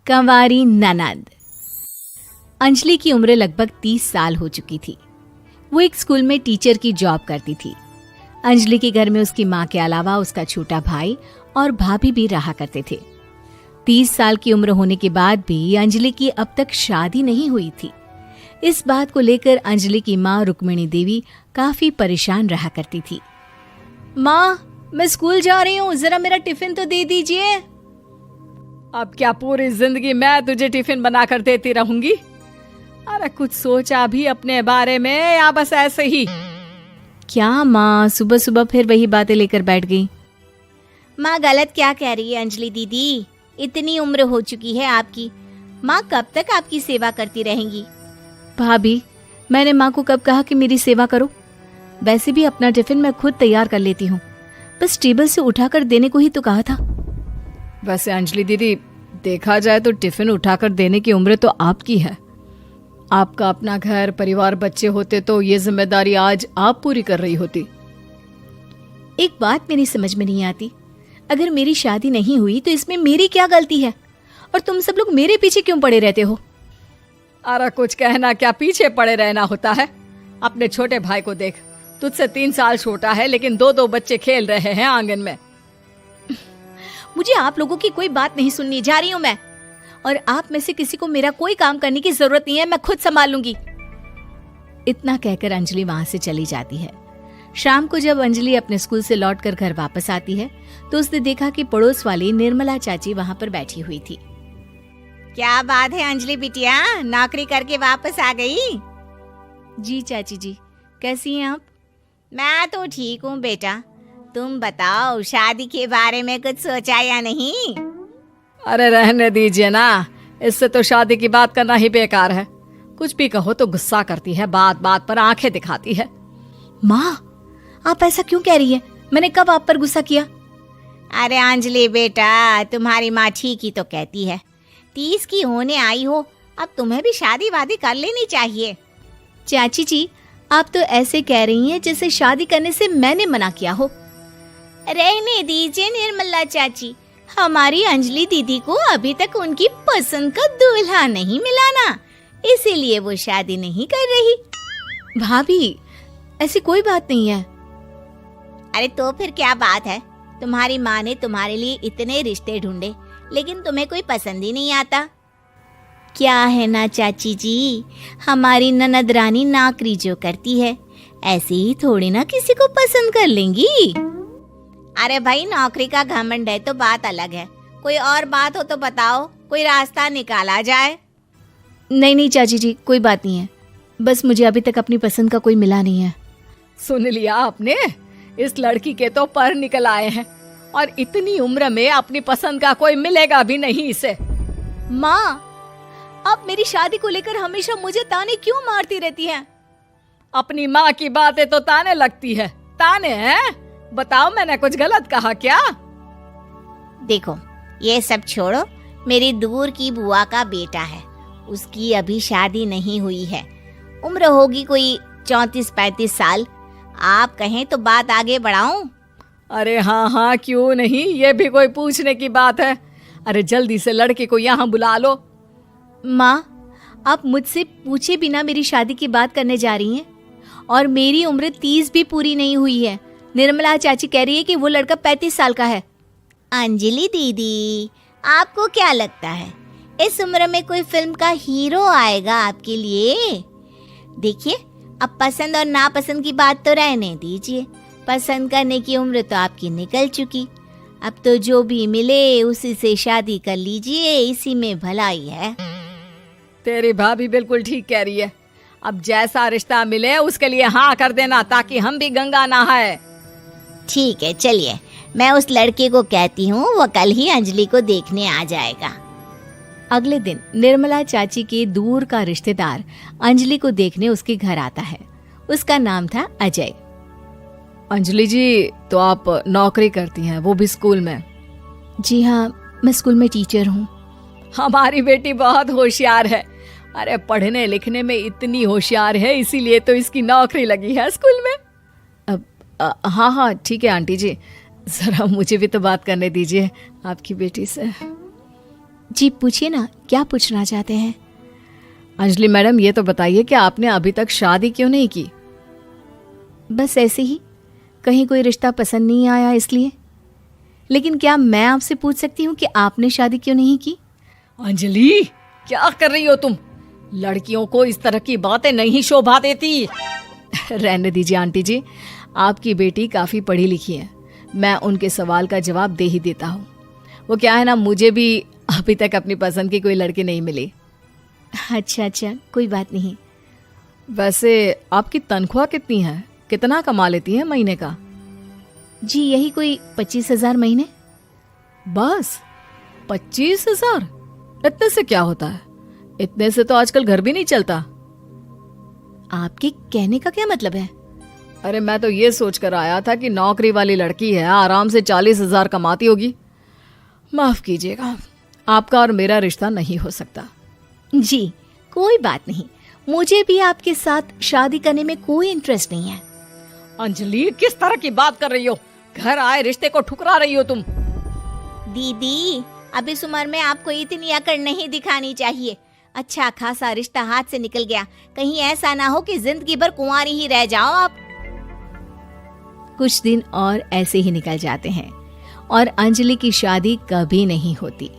कंवारी ननद। अंजलि की उम्र लगभग 30 साल हो चुकी थी। वो एक स्कूल में टीचर की जॉब करती थी। अंजलि के घर में उसकी माँ के अलावा उसका छोटा भाई और भाभी भी रहा करते थे। 30 साल की उम्र होने के बाद भी अंजलि की अब तक शादी नहीं हुई थी। इस बात को लेकर अंजलि की माँ रुक्मिणी देवी काफी परेशान रहा करती थी। माँ, मैं स्कूल जा रही हूँ, जरा मेरा टिफिन तो दे दीजिए। अब क्या पूरी जिंदगी मैं तुझे टिफिन बनाकर देती रहूंगी? अरे कुछ सोचा भी अपने बारे में या बस ऐसे ही? क्या माँ, सुबह सुबह फिर वही बातें लेकर बैठ गई। माँ गलत क्या कह रही है अंजलि दीदी? इतनी उम्र हो चुकी है आपकी, माँ कब तक आपकी सेवा करती रहेंगी? भाभी, मैंने माँ को कब कहा कि मेरी सेवा करो? वैसे भी अपना टिफिन मैं खुद तैयार कर लेती हूँ, बस टेबल से उठाकर देने को ही तो कहा था। वैसे अंजलि दीदी, देखा जाए तो टिफिन उठाकर देने की उम्र तो आपकी है। आपका अपना घर परिवार बच्चे होते तो ये जिम्मेदारी आज आप पूरी कर रही होती। एक बात मेरी समझ में नहीं आती, अगर मेरी शादी नहीं हुई तो इसमें मेरी क्या गलती है और तुम सब लोग मेरे पीछे क्यों पड़े रहते हो? अरे कुछ कहना क्या पीछे पड़े रहना होता है? अपने छोटे भाई को देख, तुझसे 3 साल छोटा है लेकिन 2 बच्चे खेल रहे हैं आंगन में। मुझे आप लोगों की कोई बात नहीं सुननी, जा रही हूँ मैं। और आप में से किसी को मेरा कोई काम करने की जरूरत नहीं है, मैं खुद संभाल लूंगी। इतना कहकर अंजलि वहां से चली जाती है। शाम को जब अंजलि अपने स्कूल से लौटकर घर वापस आती है तो उसने देखा कि पड़ोस वाली निर्मला चाची वहां पर बैठी हुई थी। क्या बात है अंजलि बिटिया, नौकरी करके वापस आ गई? जी चाची जी, कैसी हैं आप? मैं तो ठीक हूँ बेटा, तुम बताओ शादी के बारे में कुछ सोचा या नहीं? अरे रहने दीजिए ना, इससे तो शादी की बात करना ही बेकार है। कुछ भी कहो तो गुस्सा करती है, बात बात पर आंखें दिखाती है। माँ, आप ऐसा क्यों कह रही है? मैंने कब आप पर गुस्सा किया? अरे अंजलि बेटा, तुम्हारी माँ ठीक ही तो कहती है। 30 की होने आई हो, अब तुम्हें भी शादी वादी कर लेनी चाहिए। चाची जी, आप तो ऐसे कह रही हैं जैसे शादी करने से मैंने मना किया हो। रहने दीजिए निर्मला चाची, हमारी अंजलि दीदी को अभी तक उनकी पसंद का दूल्हा नहीं मिला ना, इसीलिए वो शादी नहीं कर रही। भाभी, ऐसी कोई बात नहीं है। अरे तो फिर क्या बात है? तुम्हारी माँ ने तुम्हारे लिए इतने रिश्ते ढूंढे लेकिन तुम्हें कोई पसंद ही नहीं आता। क्या है ना चाची जी, हमारी ननद रानी नौकरी जो करती है, ऐसे ही थोड़ी ना किसी को पसंद कर लेंगी। अरे भाई, नौकरी का घमंड है तो बात अलग है, कोई और बात हो तो बताओ, कोई रास्ता निकाला जाए। नहीं नहीं चाची जी, कोई बात नहीं है, बस मुझे अभी तक अपनी पसंद का कोई मिला नहीं है। सुन लिया आपने? इस लड़की के तो पर निकल आए हैं और इतनी उम्र में अपनी पसंद का कोई मिलेगा भी नहीं इसे। माँ, आप मेरी शादी को लेकर हमेशा मुझे ताने क्यों मारती रहती हैं? अपनी माँ की बातें तो ताने लगती है। ताने हैं? बताओ, मैंने कुछ गलत कहा क्या? देखो, ये सब छोड़ो, मेरी दूर की बुआ का बेटा है, उसकी अभी शादी नहीं हुई है, उम्र होगी कोई 34-35 साल। आप कहें तो बात आगे बढ़ाऊं? अरे हाँ हाँ, क्यों नहीं, ये भी कोई पूछने की बात है। अरे जल्दी से लड़के को यहाँ बुला लो। माँ, आप मुझसे पूछे बिना मेरी शादी की बात करने जा रही हैं और मेरी उम्र 30 भी पूरी नहीं हुई है। निर्मला चाची कह रही है कि वो लड़का 35 साल का है। अंजलि दीदी, आपको क्या लगता है इस उम्र में कोई फिल्म का हीरो आएगा आपके लिए? देखिए, अब पसंद और नापसंद की बात तो रहने दीजिए, पसंद करने की उम्र तो आपकी निकल चुकी। अब तो जो भी मिले उसी से शादी कर लीजिए, इसी में भलाई है। तेरी भाभी बिल्कुल ठीक कह रही है। अब जैसा रिश्ता मिले उसके लिए हाँ कर देना, ताकि हम भी गंगा नहाए। ठीक है, चलिए मैं उस लड़के को कहती हूँ, वो कल ही अंजलि को देखने आ जाएगा। अगले दिन निर्मला चाची के दूर का रिश्तेदार अंजलि को देखने उसके घर आता है। उसका नाम था अजय। अंजलि जी, तो आप नौकरी करती हैं, वो भी स्कूल में? जी हाँ, मैं स्कूल में टीचर हूँ। हमारी बेटी बहुत होशियार है। अरे पढ़ने लिखने में इतनी होशियार है, इसीलिए तो इसकी नौकरी लगी है स्कूल में। हाँ हाँ ठीक है आंटी जी, जरा मुझे भी तो बात करने दीजिए आपकी बेटी से। जी पूछिए ना, क्या पूछना चाहते हैं? अंजलि मैडम, ये तो बताइए कि आपने अभी तक शादी क्यों नहीं की? बस ऐसे ही, कहीं कोई रिश्ता पसंद नहीं आया इसलिए। लेकिन क्या मैं आपसे पूछ सकती हूँ कि आपने शादी क्यों नहीं की? अंजलि, क्या कर रही हो तुम? लड़कियों को इस तरह की बातें नहीं शोभा देती। रहने दीजिए आंटी जी, आपकी बेटी काफी पढ़ी लिखी है, मैं उनके सवाल का जवाब दे ही देता हूँ। वो क्या है ना, मुझे भी अभी तक अपनी पसंद की कोई लड़की नहीं मिली। अच्छा, कोई बात नहीं। वैसे आपकी तनख्वाह कितनी है? कितना कमा लेती है महीने का? जी यही कोई 25,000 महीने। बस 25,000? इतने से क्या होता है? इतने से तो आजकल घर भी नहीं चलता। आपके कहने का क्या मतलब है? अरे मैं तो ये सोच कर आया था कि नौकरी वाली लड़की है, आराम से 40,000 कमाती होगी। माफ कीजिएगा, आपका और मेरा रिश्ता नहीं हो सकता। जी कोई बात नहीं, मुझे भी आपके साथ शादी करने में कोई इंटरेस्ट नहीं है। अंजलि, किस तरह की बात कर रही हो? घर आए रिश्ते को ठुकरा रही हो तुम। दीदी, अब इस उम्र में आपको इतनी अकड़ नहीं दिखानी चाहिए। अच्छा खासा रिश्ता हाथ से निकल गया, कहीं ऐसा ना हो कि जिंदगी भर कुंवारी ही रह जाओ आप। कुछ दिन और ऐसे ही निकल जाते हैं और अंजलि की शादी कभी नहीं होती।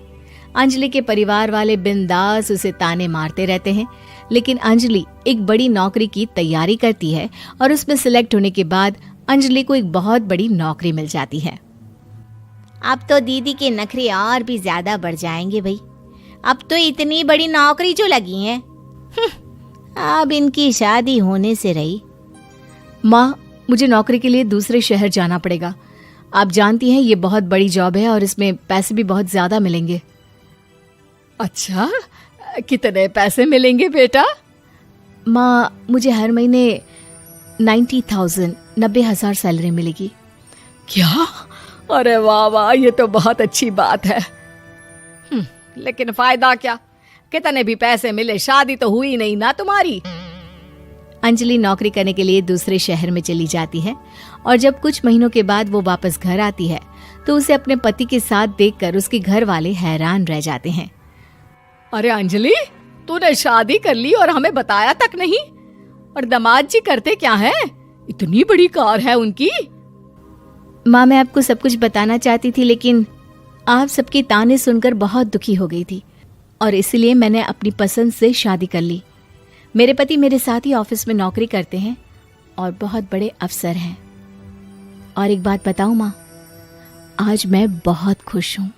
अंजलि के परिवार वाले बिंदास उसे ताने मारते रहते हैं, लेकिन अंजलि एक बड़ी नौकरी की तैयारी करती है और उसमें सिलेक्ट होने के बाद अंजलि को एक बहुत बड़ी नौकरी मिल जाती है। अब तो दीदी के नखरे और भी ज्यादा बढ़ जाएंगे भाई। अब तो इतनी बड़ी नौकरी जो लगी है, अब इनकी शादी होने से रही। माँ, मुझे नौकरी के लिए दूसरे शहर जाना पड़ेगा। आप जानती हैं ये बहुत बड़ी जॉब है और इसमें पैसे भी बहुत ज्यादा मिलेंगे। अच्छा, कितने पैसे मिलेंगे बेटा? माँ, मुझे हर महीने 90,000 सैलरी मिलेगी। क्या? अरे वाह वाह, ये तो बहुत अच्छी बात है। लेकिन फायदा क्या? कितने भी पैसे मिले, शादी तो हुई नहीं ना तुम्हारी। अंजलि नौकरी करने के लिए दूसरे शहर में चली जाती है और जब कुछ महीनों के बाद वो वापस घर आती है तो उसे अपने पति के साथ देखकर उसके घर वाले हैरान रह जाते हैं। अरे अंजलि, तूने शादी कर ली और हमें बताया तक नहीं। और दामाद जी करते क्या है? इतनी बड़ी कार है उनकी। माँ, मैं आपको सब कुछ बताना चाहती थी, लेकिन आप सबके ताने सुनकर बहुत दुखी हो गई थी और इसलिए मैंने अपनी पसंद से शादी कर ली। मेरे पति मेरे साथ ही ऑफिस में नौकरी करते हैं और बहुत बड़े अफसर हैं। और एक बात बताऊं माँ, आज मैं बहुत खुश हूँ।